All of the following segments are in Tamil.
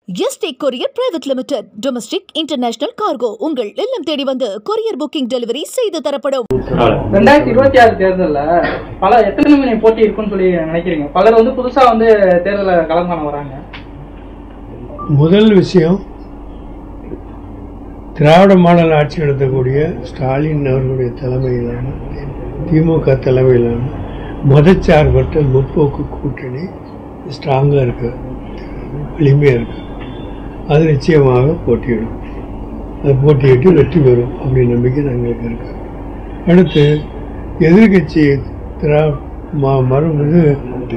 Yesterday courier private limited domestic international cargo உங்கள் இல்லம் தேடி வந்து கொரியர் புக்கிங் டெலிவரி செய்து தரப்படும். 2026 தேர்தல்ல பல எத்தனை மணி போட்டி இருக்குன்னு சொல்லி நினைக்கிறீங்க? பலர் வந்து புதுசா வந்து தேர்தல கலந்து காண வராங்க. முதல் விஷயம், திராவிட மாடல் ஆட்சி நடத்தக்கூடிய ஸ்டாலின் அவர்களுடைய தலைமையிலான திமுக தலைமையிலான மதச்சார்பற்ற முற்போக்கு கூட்டணி ஸ்ட்ராங்காக இருக்கு, வலிமையாக இருக்கு. அது நிச்சயமாக போட்டியிடும். அது போட்டியிட்டு வெற்றி பெறும் அப்படின்னு நம்பிக்கை எங்களுக்கு இருக்கு. அடுத்து எதிர்கட்சி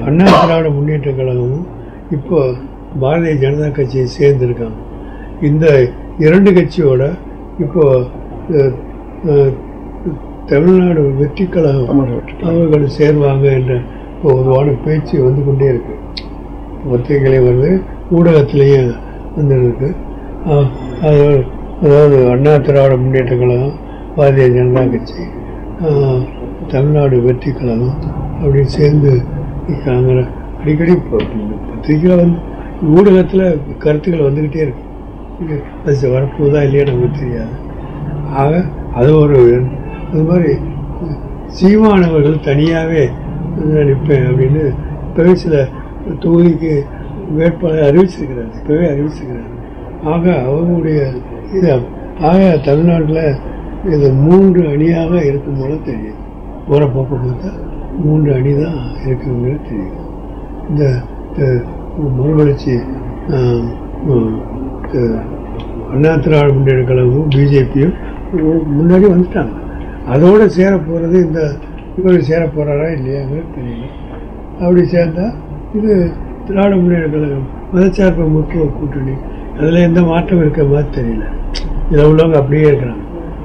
அண்ணா திராவிட முன்னேற்ற கழகமும் இப்போ பாரதிய ஜனதா கட்சியை சேர்ந்திருக்காங்க. இந்த இரண்டு கட்சியோட இப்போ தமிழ்நாடு வெற்றி கழகம் அவர்கள் சேர்வாங்க என்ற பொதுவான பேச்சு வந்து கொண்டே இருக்கு. பத்திரிகைகளே வருது, ஊடகத்திலேயும் வந்துருக்கு. அதாவது அண்ணா திராவிட முன்னேற்ற கழகம், பாரதிய ஜனதா கட்சி, தமிழ்நாடு வெற்றி கழகம் அப்படின்னு சேர்ந்து இருக்காங்க. அடிக்கடி பத்திரிகையில் வந்து ஊடகத்தில் கருத்துக்கள் வந்துக்கிட்டே இருக்கு. அது வரப்போதா இல்லையா நமக்கு தெரியாது. ஆக அது அது மாதிரி சீமானவர்கள் தனியாகவே நிற்பேன் அப்படின்னு இப்போவே சில தொகுதிக்கு வேட்பாளர் அறிவிச்சிருக்கிறார். ஆக அவங்களுடைய தமிழ்நாட்டில் இது 3 அணியாக இருக்கும் போல தெரியும். போகிற போக்க பார்த்தா 3 அணி தான் இருக்குங்கிறது தெரியும். இந்த மறுமலர்ச்சி அண்ணா திராவிட முன்னேற்ற கழகமும் பிஜேபியும் முன்னாடி வந்துட்டாங்க. அதோடு சேர போகிறது இந்த இவர் சேர போகிறாரா இல்லையாங்கிறது தெரியல. அப்படி சேர்ந்தா இது திராவிட முன்னேற்ற கழகம் மதச்சார்பு முற்போக்கு கூட்டணி, அதில் எந்த மாற்றம் இருக்க மாதிரி தெரியல. இதில் உள்ளவங்க அப்படியே இருக்கிறாங்க,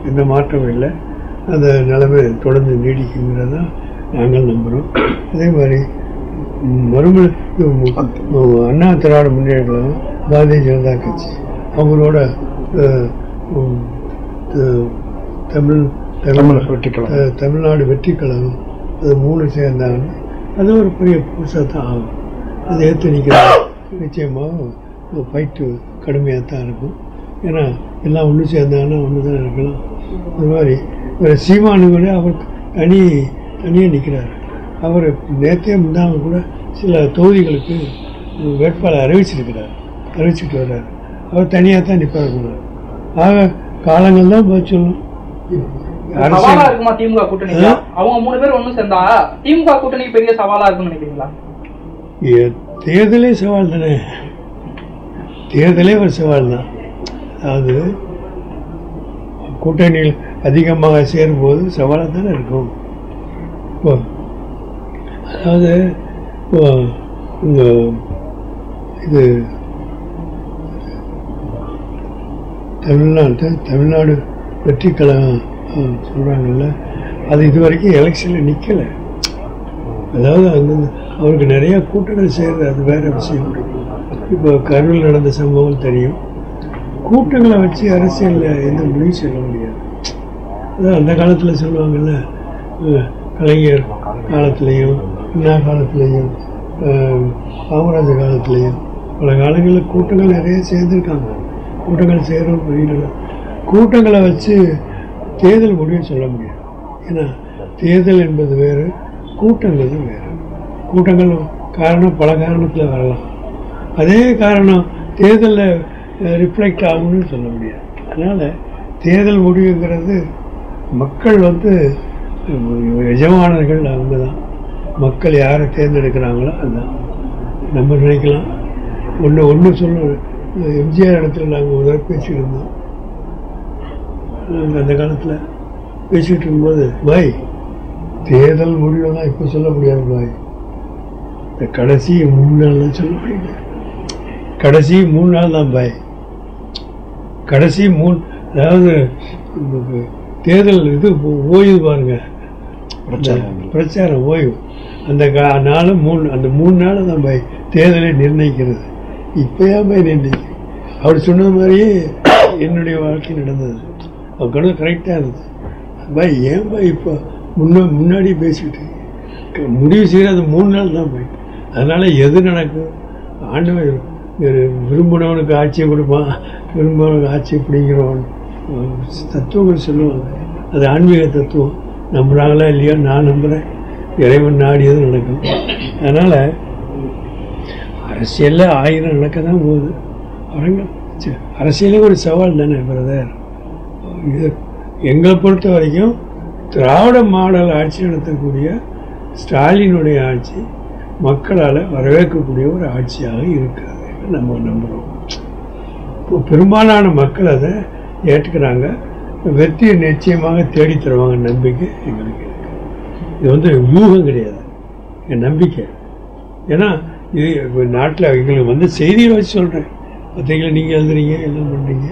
எந்த மாற்றமும் இல்லை. அந்த நிலைமை தொடர்ந்து நீடிக்குங்கிறதான் நாங்கள் நம்புகிறோம். அதே மாதிரி அண்ணா திராவிட முன்னேற்ற கழகம், பாரதிய ஜனதா கட்சி அவங்களோட தமிழ்நாடு வெற்றி கழகம், அது 3 சேர்ந்தாங்கன்னா அது ஒரு பெரிய புதுசாக தான் ஆகும். அதை ஏற்று நிற்கிறாங்க. நிச்சயமாக ஃபைட்டு கடுமையாக தான் இருக்கும். ஏன்னா எல்லாம் ஒன்று சேர்ந்தாங்கன்னா ஒன்று தான் இருக்கலாம். அது மாதிரி ஒரு சீமானுங்களே அவர் தனியாக நிற்கிறார். அவர் நேற்றே முந்தாங்க கூட சில தொகுதிகளுக்கு வேட்பாளர் அறிவிச்சிட்டு வர்றார். அவர் தனியாக தான் நிற்பார் போனார். ஆக காலங்கள் தான் போய் சொல்லணும். சவாலா இருக்குமா திமுக கூட்டணி? அவங்க 3 பேர் ஒண்ணு சேர்ந்தா திமுக கூட்டணிக்கு பெரிய சவாலா இருக்கும்னு நினைக்கிறீங்களா? தேர்தலே சவால் தானே, தேர்தலே ஒரு சவால் தான். அதாவது கூட்டணியில் அதிகமாக சேரும்போது சவாலாக தானே இருக்கும். அதாவது இது தமிழ்நாடு வெற்றி கழகம் சொல்கிறாங்கல்ல, அது இது வரைக்கும் எலெக்ஷனில் நிற்கலை. அதாவது அங்கே அவருக்கு நிறையா கூட்டங்கள் செய்கிறது, அது வேறு விஷயம். இப்போ கரூரில் நடந்த சம்பவம் தெரியும். கூட்டங்களை வச்சு அரசியலில் எந்த முடிவும் சொல்ல முடியாது. அதான் அந்த காலத்தில் சொல்லுவாங்கள்ல, கலைஞர் காலத்திலையும் அண்ணா காலத்திலையும் காமராஜர் காலத்திலையும் பல காலங்களில் கூட்டங்கள் நிறைய சேர்ந்துருக்காங்க. கூட்டங்கள் செய்கிறோம் புரியல. கூட்டங்களை வச்சு தேர்தல் முடிவு சொல்ல முடியாது. ஏன்னா தேர்தல் என்பது வேறு, கூட்டங்கள் வேறு. கூட்டங்கள் காரணம் பல காரணத்தில் வரலாம். அதே காரணம் தேர்தலில் ரிஃப்ளெக்ட் ஆகும்னு சொல்ல முடியாது. அதனால் தேர்தல் முடிவுங்கிறது மக்கள் எஜமானர்கள் அவங்க தான். மக்கள் யாரை தேர்ந்தெடுக்கிறாங்களோ அதுதான். நம்ம நினைக்கலாம் ஒன்று சொல்ல. எம்ஜிஆர் இடத்துல நாங்கள் முதல்ல பேசிக்கிட்டு இருந்தோம். நாங்கள் அந்த காலத்தில் பேசிக்கிட்டு இருக்கும்போது, பாய் தேர்தல் முடிவெல்லாம் இப்போ சொல்ல முடியாது பாய், இந்த கடைசி 3 நாள் தான் சொல்ல முடியல. கடைசி 3 நாள் தான் பாய். கடைசி 3, அதாவது தேர்தல் இது ஓய்வு பாருங்க, பிரச்சாரம் ஓய்வு, அந்த நாள் அந்த 3 நாள் தான் பாய் தேர்தலை நிர்ணயிக்கிறது. இப்போயா பாய் நிர்ணயிக்க? அப்படி சொன்ன மாதிரியே என்னுடைய வாழ்க்கை நடந்தது. அவர் கரெக்டாக இருந்தது. பாய் ஏன் பாய் இப்போ முன்னாடி பேசிக்கிட்டு முடிவு செய்கிற அது 3 நாள் தான் பாய். அதனால் எது நடக்கும் ஆண்டவன் விரும்பினவனுக்கு ஆட்சியை கொடுப்பான், விரும்பினவனுக்கு ஆட்சியை பிடிக்கிறோம் தத்துவங்கள் சொல்லுவாங்க. அது ஆன்மீக தத்துவம். நம்புறாங்களா இல்லையோ, நான் நம்புகிறேன். இறைவன் நாடியது நடக்கும். அதனால் அரசியலில் 1000 நடக்க தான் போகுது. அரசியலே ஒரு சவால் தானே பிரதர். இது எங்களை பொறுத்த வரைக்கும் திராவிட மாடல் ஆட்சி நடத்தக்கூடிய ஸ்டாலினுடைய ஆட்சி மக்களால் வரவேற்கக்கூடிய ஒரு ஆட்சியாக இருக்கிறது நம்ம நம்புகிறோம். இப்போ பெரும்பாலான மக்கள் அதை ஏற்றுக்கிறாங்க. வெற்றியை நிச்சயமாக தேடி தருவாங்க நம்பிக்கை எங்களுக்கு இருக்கு. இது யூகம் கிடையாது, என் நம்பிக்கை. ஏன்னா இது நாட்டில் எங்களுக்கு செய்திகளை வச்சு சொல்கிறேன். பார்த்தீங்களா, நீங்கள் எழுதுறீங்க, எல்லாம் பண்ணுறீங்க.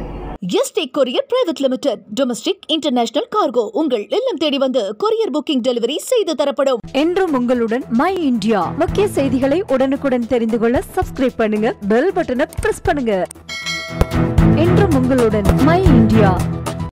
Yesterday courier private limited. Domestic international cargo உங்கள் இல்லம் தேடி வந்து கொரியர் புக்கிங் டெலிவரி செய்து தரப்படும். என்றும் உங்களுடன் மை இந்தியா. முக்கிய செய்திகளை உடனுக்குடன் தெரிந்து கொள்ள சப்ஸ்கிரைப் பண்ணுங்க, பெல் பட்டனை பிரஸ் பண்ணுங்க. என்றும் உங்களுடன் மை இந்தியா.